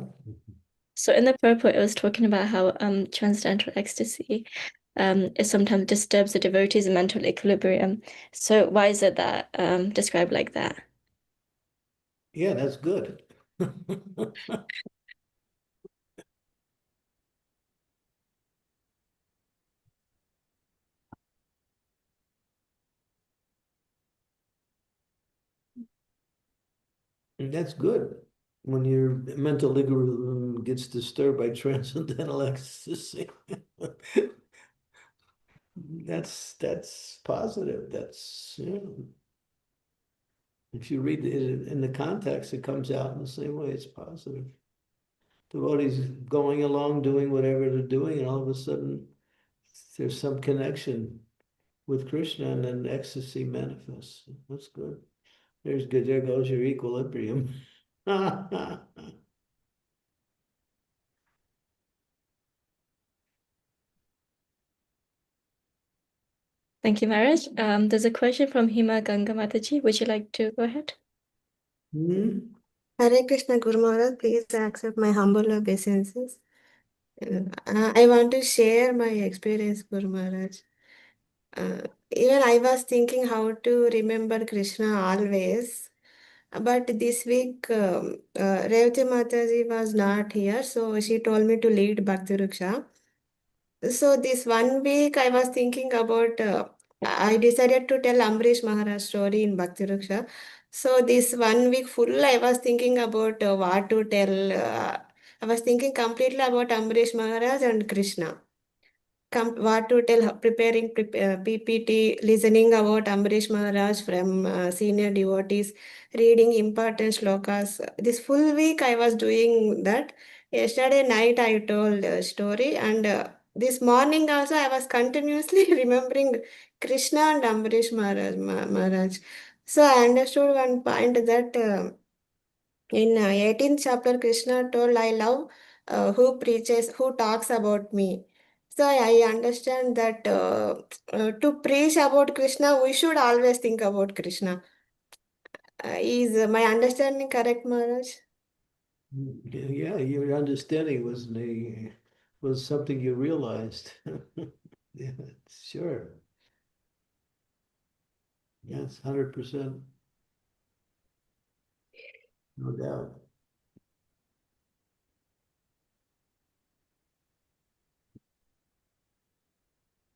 So in the purport, it was talking about how transcendental ecstasy it sometimes disturbs the devotee's mental equilibrium. So why is it that described like that? Yeah, that's good. And that's good. When your mental equilibrium gets disturbed by transcendental ecstasy. That's positive. That's, yeah. If you read it in the context, it comes out in the same way. It's positive. Devotees going along, doing whatever they're doing, and all of a sudden there's some connection with Krishna, and then ecstasy manifests. That's good. There's good. There goes your equilibrium. Thank you, Maharaj. There's a question from Hima Ganga Mataji. Would you like to go ahead? Hare Krishna Guru Maharaj, please accept my humble obeisances. I want to share my experience, Guru Maharaj. Even I was thinking how to remember Krishna always, but this week Revati Mataji was not here, so she told me to lead Bhakti Ruksha. So this 1 week I was thinking about, I decided to tell Amrish Maharaj story in Bhakti Ruksha. So this 1 week full I was thinking about what to tell. I was thinking completely about Amrish Maharaj and Krishna. What to tell, preparing PPT, listening about Amrish Maharaj from senior devotees, reading important shlokas. This full week I was doing that. Yesterday night I told a story, and this morning also I was continuously remembering Krishna and Amrish Maharaj. So I understood one point that in 18th chapter, Krishna told, I love who preaches, who talks about me. So I understand that to preach about Krishna, we should always think about Krishna. Is my understanding correct, Maharaj? Yeah, your understanding was something you realized. Yeah, sure. Yes, 100%. No doubt.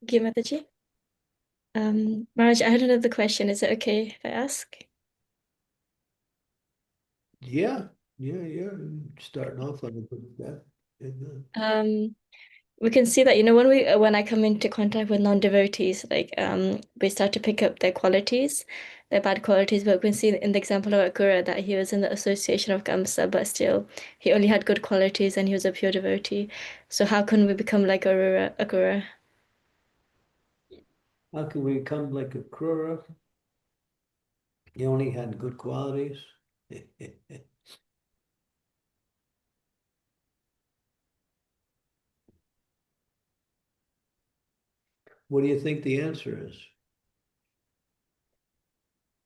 Thank you, Mataji. Maharaj, I had another question. Is it okay if I ask? Yeah. Starting off on a good step. We can see that, when I come into contact with non-devotees, like we start to pick up their qualities, their bad qualities. But we can see in the example of Akura that he was in the association of Kamsa, but still he only had good qualities and he was a pure devotee. So how can we become like Akura? How can we come like a Krura? He only had good qualities. What do you think the answer is?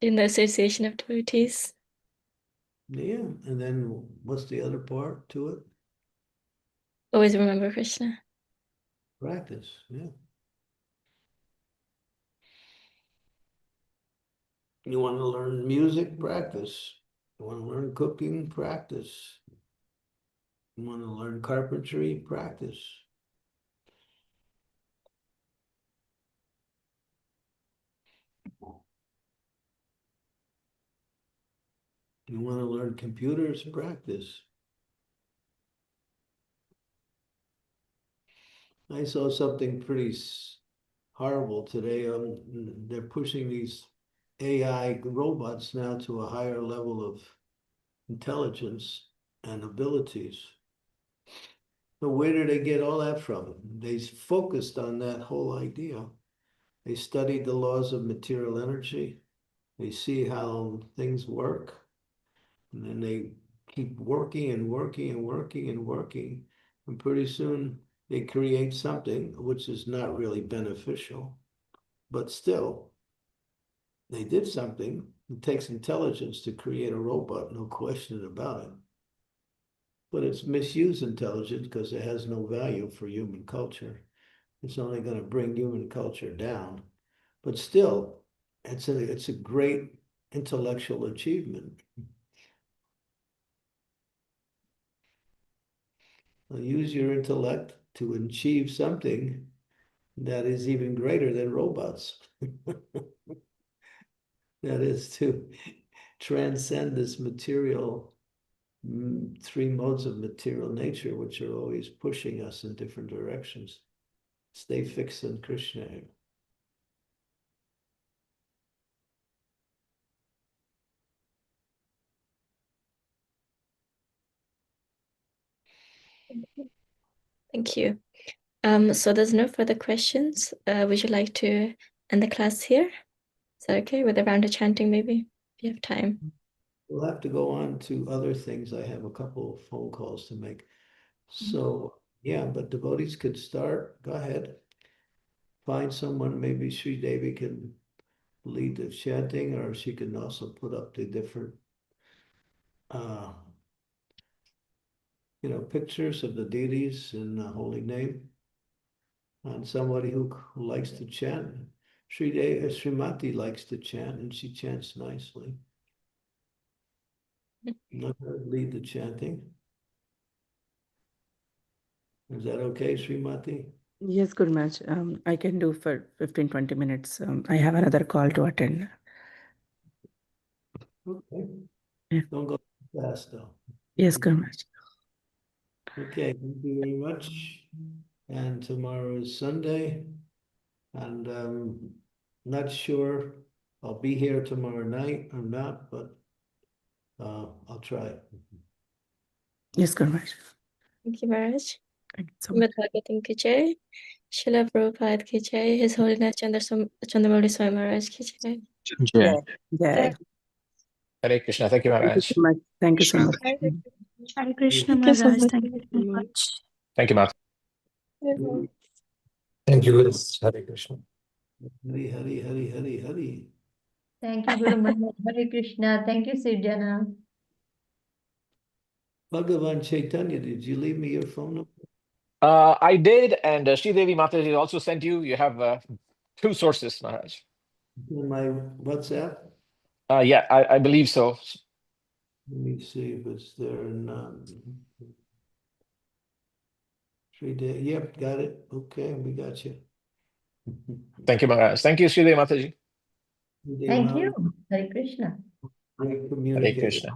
In the association of devotees. Yeah, and then what's the other part to it? Always remember Krishna. Practice, yeah. You want to learn music, practice. You want to learn cooking, practice. You want to learn carpentry, practice. You want to learn computers, practice. I saw something pretty horrible today. They're pushing these AI robots now to a higher level of intelligence and abilities. So where did they get all that from? They focused on that whole idea. They studied the laws of material energy. They see how things work. And then they keep working and working and working and working. And pretty soon they create something which is not really beneficial. But still, they did something. It takes intelligence to create a robot, no question about it. But it's misuse intelligence because it has no value for human culture. It's only going to bring human culture down. But still, it's a great intellectual achievement. Use your intellect to achieve something that is even greater than robots. That is to transcend this material, three modes of material nature, which are always pushing us in different directions. Stay fixed in Krishna. Thank you. So there's no further questions. Would you like to end the class here? Is that okay? With a round of chanting, maybe, if you have time. We'll have to go on to other things. I have a couple of phone calls to make. So, yeah, but devotees could start. Go ahead. Find someone, maybe Sri Devi can lead the chanting, or she can also put up the different pictures of the deities in the holy name. And somebody who likes to chant. Srimati likes to chant, and she chants nicely. Let her lead the chanting. Is that okay, Srimati? Yes, Guru Maharaj. I can do for 15-20 minutes. I have another call to attend. Okay. Yeah. Don't go too fast, though. Yes, Guru Maharaj. Okay, thank you very much. And tomorrow is Sunday, and not sure I'll be here tomorrow night or not, but I'll try. Yes, Guru Maharaj. Thank you, Maharaj. Thank you so much. Mataji, thank you, Jay. Srila Prabhupada ki jai. His Holiness Candramauli Swami Maharaj ki jai. Jai. Jai. Hare Krishna. Thank you, Thank you Maharaj. so much. Thank you so much. Hare Krishna Thank you so Maharaj. much. Thank you so much. Thank you, Maharaj. Thank you. Hare Krishna. Hari, Hari, Hari, Hari, Hari. Thank you, Guru Maharaj. Hare Krishna. Thank you, Sirjana. Bhagavan Chaitanya, did you leave me your phone number? I did, and Sridevi Mataji also sent you. You have 2 sources, Maharaj. In my WhatsApp? Yeah, I believe so. Let me see if it's there or not. 3 days. Yep, got it. Okay, we got you. Thank you, Maharaj. Thank you, Sridevi Mataji. Thank you. Hare Krishna. Great Hare communicator. Krishna.